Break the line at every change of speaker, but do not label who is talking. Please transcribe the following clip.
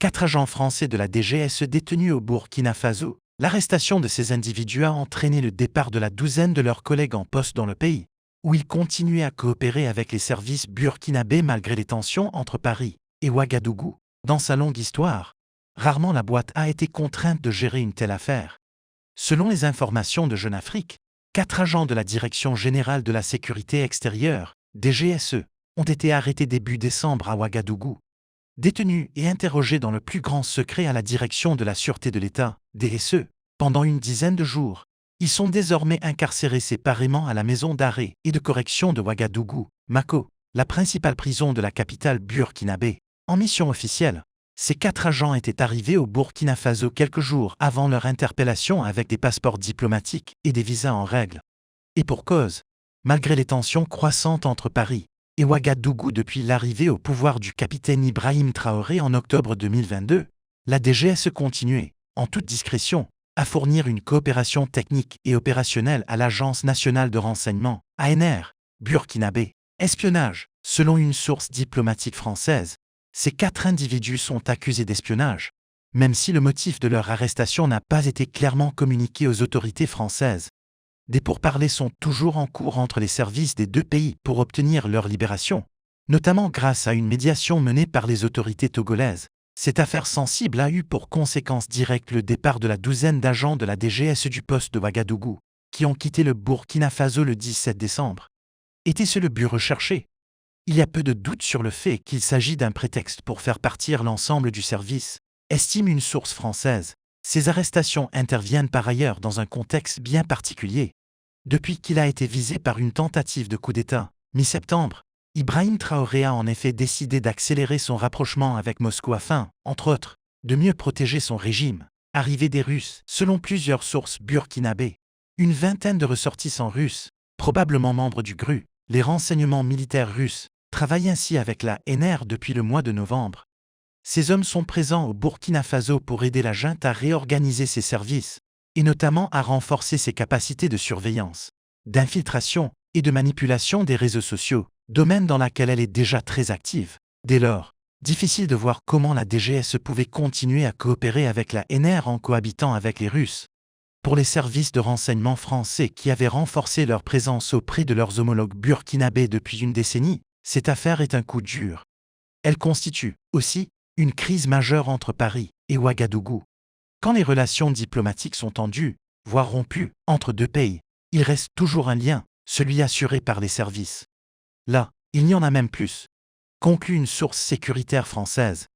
4 agents français de la DGSE détenus au Burkina Faso. L'arrestation de ces individus a entraîné le départ de la douzaine de leurs collègues en poste dans le pays, où ils continuaient à coopérer avec les services burkinabés malgré les tensions entre Paris et Ouagadougou. Dans sa longue histoire, rarement la boîte a été contrainte de gérer une telle affaire. Selon les informations de Jeune Afrique, 4 agents de la Direction générale de la sécurité extérieure, DGSE, ont été arrêtés début décembre à Ouagadougou. Détenus et interrogés dans le plus grand secret à la Direction de la Sûreté de l'État, DSE, pendant une dizaine de jours, ils sont désormais incarcérés séparément à la maison d'arrêt et de correction de Ouagadougou, Mako, la principale prison de la capitale burkinabé. En mission officielle, ces 4 agents étaient arrivés au Burkina Faso quelques jours avant leur interpellation avec des passeports diplomatiques et des visas en règle. Et pour cause, malgré les tensions croissantes entre Paris et Ouagadougou depuis l'arrivée au pouvoir du capitaine Ibrahim Traoré en octobre 2022, la DGSE continuait, en toute discrétion, à fournir une coopération technique et opérationnelle à l'Agence nationale de renseignement, ANR, burkinabé. Espionnage. Selon une source diplomatique française, ces 4 individus sont accusés d'espionnage, même si le motif de leur arrestation n'a pas été clairement communiqué aux autorités françaises. Des pourparlers sont toujours en cours entre les services des deux pays pour obtenir leur libération, notamment grâce à une médiation menée par les autorités togolaises. Cette affaire sensible a eu pour conséquence directe le départ de la douzaine d'agents de la DGSE du poste de Ouagadougou, qui ont quitté le Burkina Faso le 17 décembre. Était-ce le but recherché? Il y a peu de doute sur le fait qu'il s'agit d'un prétexte pour faire partir l'ensemble du service, estime une source française. Ces arrestations interviennent par ailleurs dans un contexte bien particulier. Depuis qu'il a été visé par une tentative de coup d'État, mi-septembre, Ibrahim Traoré a en effet décidé d'accélérer son rapprochement avec Moscou afin, entre autres, de mieux protéger son régime. Arrivée des Russes, selon plusieurs sources burkinabées, une vingtaine de ressortissants russes, probablement membres du GRU, les renseignements militaires russes, travaillent ainsi avec la ANR depuis le mois de novembre. Ces hommes sont présents au Burkina Faso pour aider la junte à réorganiser ses services, et notamment à renforcer ses capacités de surveillance, d'infiltration et de manipulation des réseaux sociaux, domaine dans lequel elle est déjà très active. Dès lors, difficile de voir comment la DGSE pouvait continuer à coopérer avec la ANR en cohabitant avec les Russes. Pour les services de renseignement français qui avaient renforcé leur présence auprès de leurs homologues burkinabés depuis une décennie, cette affaire est un coup dur. Elle constitue, aussi, une crise majeure entre Paris et Ouagadougou. Quand les relations diplomatiques sont tendues, voire rompues, entre deux pays, il reste toujours un lien, celui assuré par les services. Là, il y en a même plus, conclut une source sécuritaire française.